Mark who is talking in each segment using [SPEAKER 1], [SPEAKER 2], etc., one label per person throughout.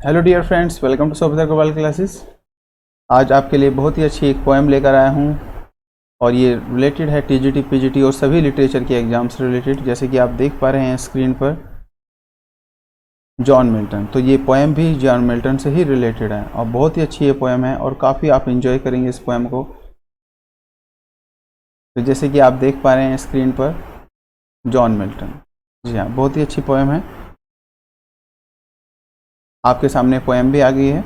[SPEAKER 1] Hello dear friends, welcome to Sophier global classes. आज आपके लिए बहुत ही अच्छी एक पोएम लेकर आया हूँ और ये रिलेटेड है टीजीटी, पीजीटी और सभी लिटरेचर के एग्जाम से रिलेटेड। जैसे कि आप देख पा रहे हैं स्क्रीन पर जॉन मिल्टन, तो ये पोएम भी जॉन मिल्टन से ही रिलेटेड है और बहुत ही अच्छी ये पोएम है और काफ़ी आप इंजॉय करेंगे इस पोएम को। तो जैसे कि आप देख पा रहे हैं स्क्रीन पर जॉन मिल्टन, जी हाँ, बहुत ही अच्छी पोएम है। आपके सामने पोएम भी आ गई है।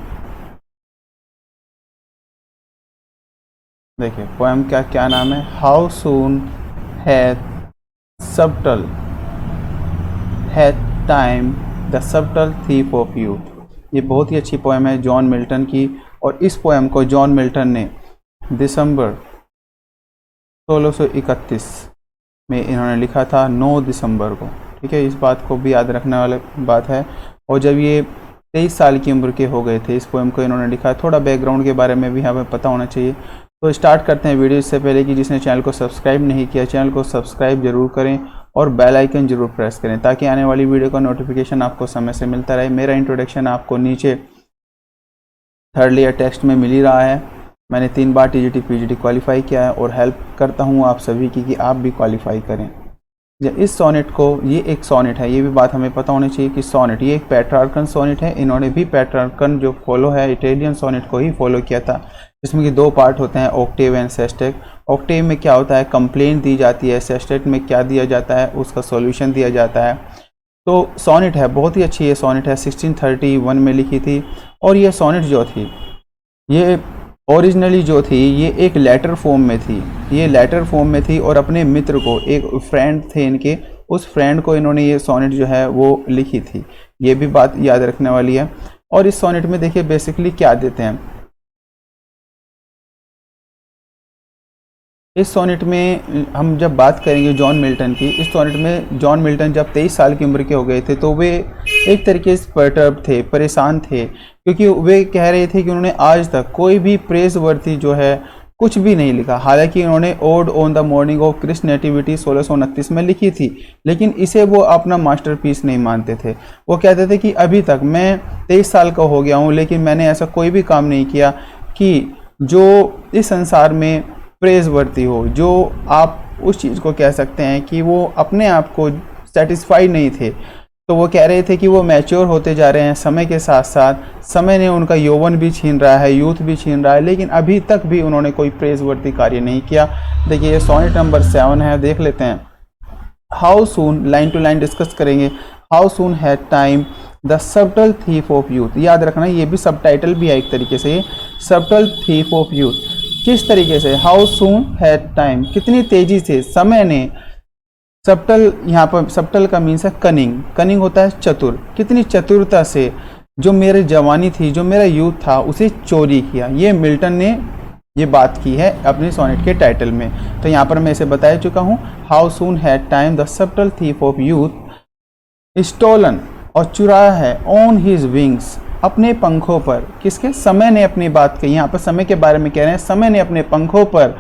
[SPEAKER 1] देखिए पोएम का क्या नाम है, how soon hath subtle hath time the subtle thief of youth. ये बहुत ही अच्छी पोएम है जॉन मिल्टन की और इस पोएम को जॉन मिल्टन ने दिसंबर 1631 में इन्होंने लिखा था, 9 दिसंबर को। ठीक है, इस बात को भी याद रखने वाली बात है। और जब ये 23 साल की उम्र के हो गए थे, इस पोएम को इन्होंने लिखा। थोड़ा बैकग्राउंड के बारे में भी हमें पता होना चाहिए। तो स्टार्ट करते हैं वीडियो। इससे पहले कि जिसने चैनल को सब्सक्राइब नहीं किया, चैनल को सब्सक्राइब जरूर करें और बेल आइकन जरूर प्रेस करें ताकि आने वाली वीडियो का नोटिफिकेशन आपको समय से मिलता रहे। मेरा इंट्रोडक्शन आपको नीचे थर्ड लेयर टेक्स्ट में मिल ही रहा है। मैंने 3 बार टीजीटी पीजीटी क्वालिफाई किया है और हेल्प करता हूँ आप सभी की कि आप भी क्वालिफाई करें। इस सोनेट को, ये एक सोनेट है, ये भी बात हमें पता होनी चाहिए कि सोनेट ये एक पेट्रार्कन सोनेट है। इन्होंने भी पेट्रार्कन जो फॉलो है इटालियन सोनेट को ही फॉलो किया था, जिसमें कि 2 पार्ट होते हैं, ऑक्टेव एंड सेस्टेट। ऑक्टेव में क्या होता है, कंप्लेंट दी जाती है। सेस्टेट में क्या दिया जाता है, उसका सॉल्यूशन दिया जाता है। तो सोनेट है, बहुत ही अच्छी ये सोनेट है, 1631 में लिखी थी। और ये सोनेट जो थी, ये ओरिजिनली जो थी ये एक लेटर फॉर्म में थी। ये लेटर फॉर्म में थी और अपने मित्र को, एक फ्रेंड थे इनके, उस फ्रेंड को इन्होंने ये सोनेट जो है वो लिखी थी। ये भी बात याद रखने वाली है। और इस सोनेट में देखिए बेसिकली क्या देते हैं, इस सोनेट में हम जब बात करेंगे जॉन मिल्टन की, इस सोनेट में जॉन मिल्टन जब 23 साल की उम्र के हो गए थे तो वे एक तरीके से परटर्ब थे, परेशान थे, क्योंकि वे कह रहे थे कि उन्होंने आज तक कोई भी प्रेज वर्थी जो है कुछ भी नहीं लिखा। हालांकि उन्होंने ode on the morning of Christ nativity 1629 में लिखी थी, लेकिन इसे वो अपना मास्टरपीस नहीं मानते थे। वो कहते थे कि अभी तक मैं 23 साल का हो गया हूँ लेकिन मैंने ऐसा कोई भी काम नहीं किया कि जो इस संसार में प्रेज वर्ती हो, जो आप उस चीज़ को कह सकते हैं कि वो अपने आप को सेटिस्फाई नहीं थे। तो वो कह रहे थे कि वो मैच्योर होते जा रहे हैं समय के साथ साथ, समय ने उनका यौवन भी छीन रहा है, यूथ भी छीन रहा है, लेकिन अभी तक भी उन्होंने कोई प्रेजवर्ती कार्य नहीं किया। देखिए ये सोनेट नंबर 7 है, देख लेते हैं। How soon, line to line discuss करेंगे। How soon had time the subtle thief of youth. याद रखना ये भी सबटाइटल भी है एक तरीके से, सबटल थीफ ऑफ यूथ। किस तरीके से, हाउ सून हैड टाइम, कितनी तेजी से समय ने, सबटल, यहाँ पर सबटल का मीन्स है कनिंग, कनिंग होता है चतुर, कितनी चतुरता से जो मेरी जवानी थी, जो मेरा यूथ था, उसे चोरी किया। ये मिल्टन ने ये बात की है अपने सोनेट के टाइटल में। तो यहाँ पर मैं इसे बता चुका हूँ, how soon had time the subtle thief of youth stolen, और चुराया है, ऑन हिज विंग्स, अपने पंखों पर। किसके, समय ने अपनी बात कही, यहाँ पर समय के बारे में कह रहे हैं, समय ने अपने पंखों पर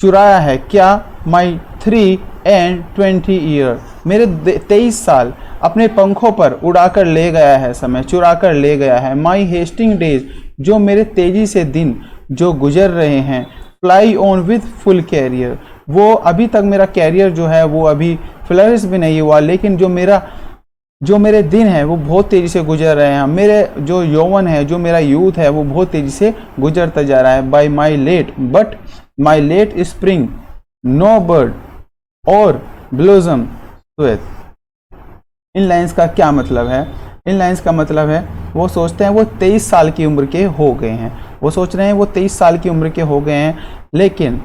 [SPEAKER 1] चुराया है क्या, माई 3 and 20 ईयर, मेरे 23 साल अपने पंखों पर उड़ाकर ले गया है, समय चुरा कर ले गया है। माई हेस्टिंग डेज, जो मेरे तेजी से दिन जो गुजर रहे हैं। Fly on with full career, वो अभी तक मेरा कैरियर जो है वो अभी फ्लरिश भी नहीं हुआ, लेकिन जो मेरे दिन हैं वो बहुत तेज़ी से गुजर रहे हैं। मेरे जो यौवन है, जो मेरा यूथ है वो बहुत तेज़ी से गुजरता जा रहा है। By my late, but my late spring no bird or blossom shew'th. इन लाइंस का क्या मतलब है, इन लाइंस का मतलब है वो सोचते हैं वो 23 साल की उम्र के हो गए हैं, वो सोच रहे हैं वो 23 साल की उम्र के हो गए हैं, लेकिन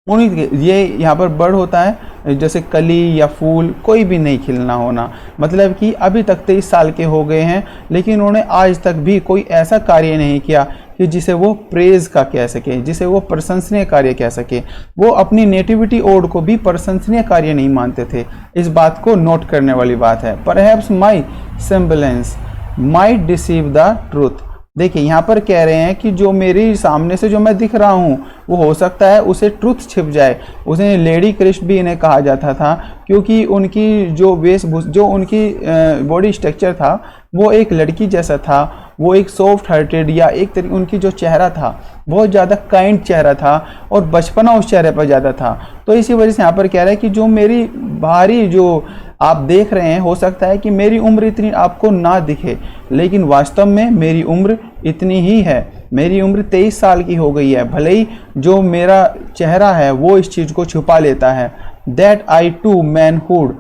[SPEAKER 1] ये यहाँ पर बर्ड होता है जैसे कली या फूल, कोई भी नहीं खिलना होना, मतलब कि अभी तक 23 साल के हो गए हैं लेकिन उन्होंने आज तक भी कोई ऐसा कार्य नहीं किया कि जिसे वो प्रेज का कह सके, जिसे वो प्रशंसनीय कार्य कह सके। वो अपनी नेटिविटी ओड को भी प्रशंसनीय कार्य नहीं मानते थे। इस बात को नोट करने वाली बात है। Perhaps my semblance might deceive the truth. देखिए यहाँ पर कह रहे हैं कि जो मेरे सामने से जो मैं दिख रहा हूँ वो हो सकता है उसे ट्रुथ छिप जाए। उसे लेडी क्रिस्ट भी इन्हें कहा जाता था, क्योंकि उनकी जो वेशभूषा, जो उनकी बॉडी स्ट्रक्चर था वो एक लड़की जैसा था, वो एक सॉफ्ट हार्टेड या एक तरीके उनकी जो चेहरा था बहुत ज़्यादा काइंड चेहरा था और बचपना उस चेहरे पर ज़्यादा था। तो इसी वजह से यहाँ पर कह रहा है कि जो मेरी बाहरी जो आप देख रहे हैं, हो सकता है कि मेरी उम्र इतनी आपको ना दिखे, लेकिन वास्तव में मेरी उम्र इतनी ही है। मेरी उम्र 23 साल की हो गई है, भले ही जो मेरा चेहरा है वो इस चीज़ को छुपा लेता है। That I to manhood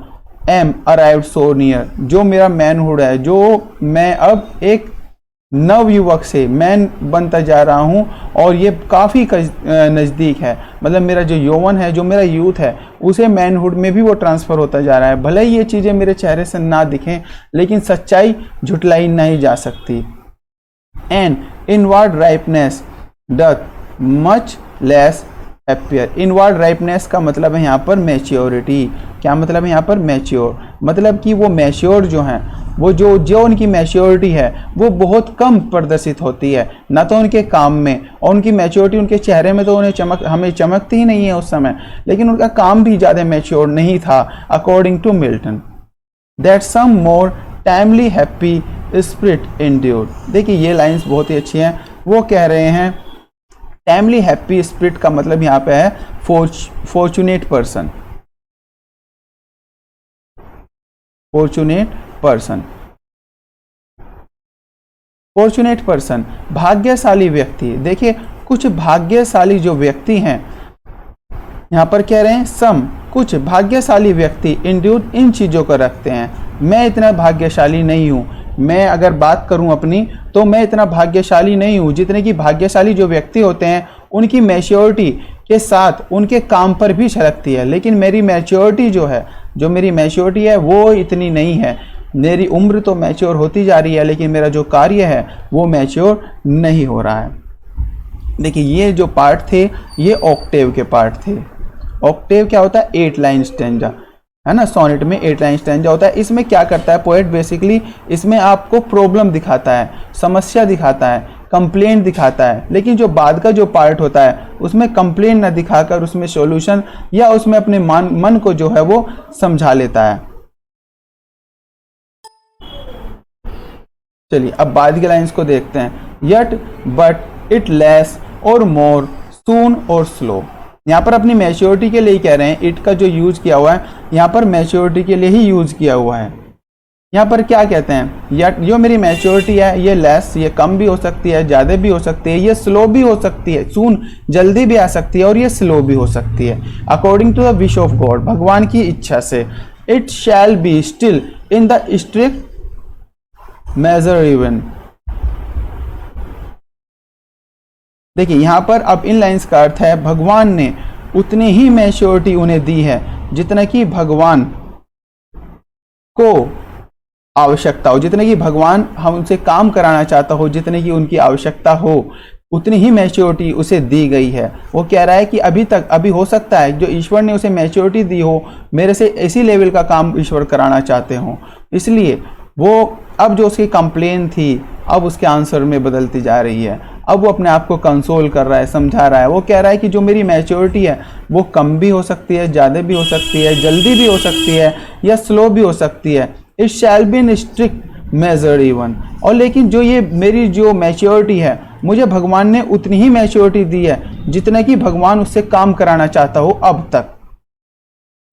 [SPEAKER 1] am arrived so near, जो मेरा मैनहुड है, जो मैं अब एक नव युवक से मैन बनता जा रहा हूँ और ये काफ़ी नज़दीक है। मतलब मेरा जो यौवन है, जो मेरा यूथ है, उसे मैनहुड में भी वो ट्रांसफ़र होता जा रहा है। भले ही ये चीज़ें मेरे चेहरे से ना दिखें, लेकिन सच्चाई झुटलाई नहीं जा सकती। And inward ripeness doth much less happier. Inward ripeness का मतलब है यहाँ पर मैच्योरिटी। क्या मतलब है यहाँ पर? मैच्योर, मतलब कि वो मैच्योर जो हैं, वो जो उनकी मैच्योरिटी है वो बहुत कम प्रदर्शित होती है, ना तो उनके काम में, और उनकी मैच्योरिटी उनके चेहरे में तो हमें चमकती ही नहीं है उस समय, लेकिन उनका काम भी ज़्यादा मैच्योर नहीं था according to Milton. That some more timely happy spirit endured. देखिए ये लाइंस बहुत ही अच्छी हैं। वो कह रहे हैं टाइमली हैप्पी स्पिरिट का मतलब यहाँ पे है fortunate person. Fortunate person, fortunate person, भाग्यशाली व्यक्ति। देखिए कुछ भाग्यशाली जो व्यक्ति हैं, यहाँ पर कह रहे हैं सम, कुछ भाग्यशाली व्यक्ति इंड्यूड इन चीज़ों को रखते हैं। मैं इतना भाग्यशाली नहीं हूँ। मैं अगर बात करूँ अपनी, तो मैं इतना भाग्यशाली नहीं हूँ जितने कि भाग्यशाली जो व्यक्ति होते हैं उनकी मैच्योरिटी के साथ उनके काम पर भी झलकती है। लेकिन मेरी मैच्योरिटी जो है, जो मेरी मैच्योरिटी है वो इतनी नहीं है। मेरी उम्र तो मैच्योर होती जा रही है, लेकिन मेरा जो कार्य है वो मैच्योर नहीं हो रहा है। देखिए ये जो पार्ट थे ये ऑक्टेव के पार्ट थे। ऑक्टेव क्या होता है? 8 लाइन स्टैंजा, है ना। सोनेट में 8 लाइन स्टैंजा होता है। इसमें क्या करता है पोएट? बेसिकली इसमें आपको प्रॉब्लम दिखाता है, समस्या दिखाता है, कंप्लेंट दिखाता है। लेकिन जो बाद का जो पार्ट होता है उसमें कंप्लेंट ना दिखाकर उसमें सॉल्यूशन या उसमें अपने मन को जो है वो समझा लेता है। चलिए अब बाद की लाइंस को देखते हैं। यट बट इट लेस और मोर सून और स्लो। यहाँ पर अपनी मैच्योरिटी के लिए ही कह रहे हैं। इट का जो यूज किया हुआ है यहाँ पर मैच्योरिटी के लिए ही यूज किया हुआ है। यहाँ पर क्या कहते हैं? यट, जो मेरी मैच्योरिटी है ये लेस, ये कम भी हो सकती है, ज़्यादा भी हो सकती है, ये स्लो भी हो सकती है, सून जल्दी भी आ सकती है, और ये स्लो भी हो सकती है। According to the wish of God, भगवान की इच्छा से। It shall be still in the strict measure even. देखिए यहाँ पर अब इन लाइंस का अर्थ है भगवान ने उतनी ही मैच्योरिटी उन्हें दी है जितना कि भगवान को आवश्यकता हो, जितने की भगवान हम उनसे काम कराना चाहता हो, जितने की उनकी आवश्यकता हो, उतनी ही मैच्योरिटी उसे दी गई है। वो कह रहा है कि अभी हो सकता है जो ईश्वर ने उसे मैच्योरिटी दी हो, मेरे से इसी लेवल का काम ईश्वर कराना चाहते हो, इसलिए वो अब जो उसकी कंप्लेन थी अब उसके आंसर में बदलती जा रही है। अब वो अपने आप को कंसोल कर रहा है, समझा रहा है। वो कह रहा है कि जो मेरी मैच्योरिटी है वो कम भी हो सकती है, ज़्यादा भी हो सकती है, जल्दी भी हो सकती है, या स्लो भी हो सकती है। It shall be in strict measure even. और लेकिन जो ये मेरी जो मैच्योरिटी है, मुझे भगवान ने उतनी ही मैच्योरिटी दी है जितना कि भगवान उससे काम कराना चाहता हो अब तक।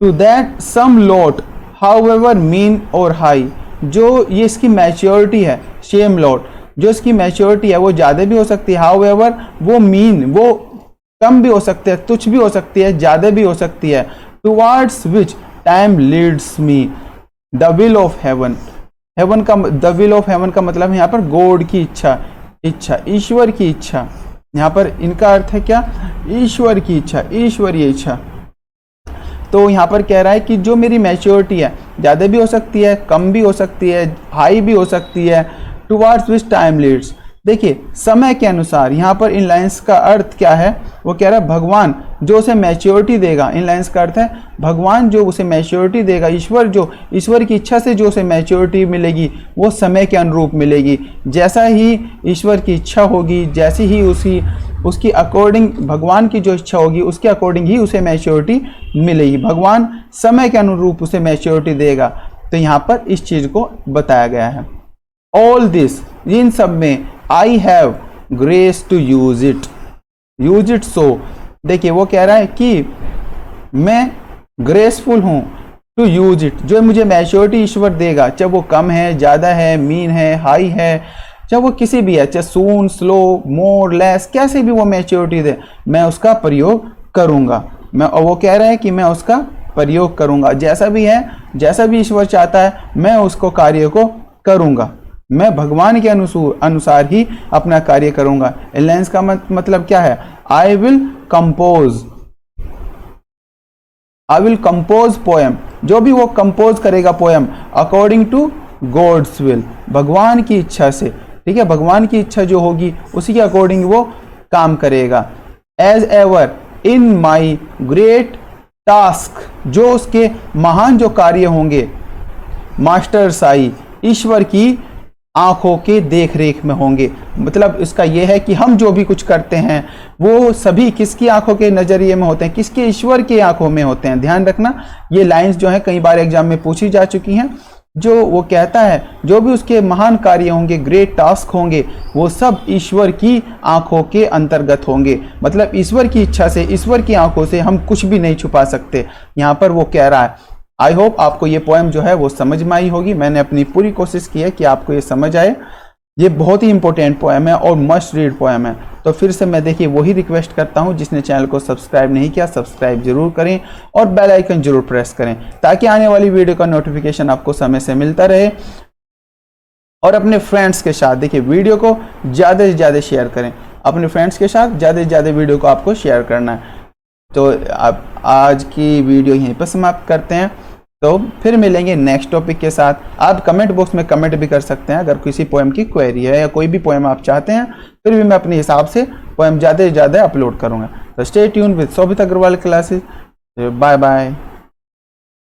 [SPEAKER 1] To that same lot however mean or high. जो ये इसकी मैच्योरिटी है, सेम लॉट, जो इसकी मैच्योरिटी है वो ज़्यादा भी हो सकती है, हाउएवर वो मीन, वो कम भी हो सकती है, तुच्छ भी हो सकती है, ज़्यादा भी हो सकती है। Towards which time leads me the will of heaven. Heaven का, द विल ऑफ हेवन का मतलब यहाँ पर गॉड की इच्छा, ईश्वर की इच्छा। यहाँ पर इनका अर्थ है क्या? ईश्वर की इच्छा, ईश्वरीय इच्छा। तो यहाँ पर कह रहा है कि जो मेरी मैच्योरिटी है ज़्यादा भी हो सकती है, कम भी हो सकती है, हाई भी हो सकती है। Towards which time leads. देखिए समय के अनुसार, यहाँ पर इन लाइंस का अर्थ क्या है? वो कह रहा है भगवान जो उसे मैच्योरिटी देगा। इन लाइंस का अर्थ है भगवान जो उसे मैच्योरिटी देगा, ईश्वर की इच्छा से जो उसे मैच्योरिटी मिलेगी वो समय के अनुरूप मिलेगी। जैसा ही ईश्वर की इच्छा होगी, जैसी ही उसकी अकॉर्डिंग, भगवान की जो इच्छा होगी उसके अकॉर्डिंग ही उसे मैच्योरिटी मिलेगी। भगवान समय के अनुरूप उसे मैच्योरिटी देगा। तो यहाँ पर इस चीज़ को बताया गया है। ऑल दिस, इन सब में I have grace to use it so. देखिए वो कह रहा है कि मैं ग्रेसफुल हूं टू यूज इट, जो मुझे मैच्योरिटी ईश्वर देगा, चाहे वो कम है, ज़्यादा है, मीन है, हाई है, चाहे वो किसी भी है, चाहे सून, स्लो, मोर, लेस, कैसे भी वो मैच्योरिटी दे, मैं उसका प्रयोग करूंगा। और वो कह रहा है कि मैं उसका प्रयोग करूंगा, जैसा भी है, जैसा भी ईश्वर चाहता है मैं उसको कार्य को करूंगा, मैं भगवान के अनुसार ही अपना कार्य करूंगा। एलायंस का मतलब क्या है? आई विल कंपोज पोएम, जो भी वो कंपोज करेगा poem according to God's will, भगवान की इच्छा से, ठीक है, भगवान की इच्छा जो होगी उसी के अकॉर्डिंग वो काम करेगा। As ever in my great task, जो उसके महान जो कार्य होंगे, मास्टर साई, ईश्वर की आंखों के देख रेख में होंगे। मतलब इसका यह है कि हम जो भी कुछ करते हैं वो सभी किसकी आंखों के नजरिए में होते हैं? किसके? ईश्वर की आंखों में होते हैं। ध्यान रखना, ये लाइंस जो है कई बार एग्जाम में पूछी जा चुकी हैं। जो वो कहता है जो भी उसके महान कार्य होंगे, ग्रेट टास्क होंगे, वो सब ईश्वर की आंखों के अंतर्गत होंगे। मतलब ईश्वर की इच्छा से, ईश्वर की आंखों से हम कुछ भी नहीं छुपा सकते, यहाँ पर वो कह रहा है। आई होप आपको ये पोएम जो है वो समझ में आई होगी। मैंने अपनी पूरी कोशिश की है कि आपको ये समझ आए। ये बहुत ही इंपॉर्टेंट पोएम है और मस्ट रीड पोएम है। तो फिर से मैं देखिए वही रिक्वेस्ट करता हूँ, जिसने चैनल को सब्सक्राइब नहीं किया सब्सक्राइब जरूर करें और बेल आइकन जरूर प्रेस करें, ताकि आने वाली वीडियो का नोटिफिकेशन आपको समय से मिलता रहे। और अपने फ्रेंड्स के साथ देखिए वीडियो को ज़्यादा से ज़्यादा शेयर करें, अपने फ्रेंड्स के साथ ज़्यादा से ज़्यादा वीडियो को आपको शेयर करना है। तो आप आज की वीडियो यहीं पर समाप्त करते हैं, तो फिर मिलेंगे नेक्स्ट टॉपिक के साथ। आप कमेंट बॉक्स में कमेंट भी कर सकते हैं अगर किसी पोएम की क्वेरी है या कोई भी पोएम आप चाहते हैं, फिर भी मैं अपने हिसाब से पोएम ज़्यादा से ज़्यादा अपलोड करूँगा। तो stay tune with Shobhit Agrawal classes. Bye bye.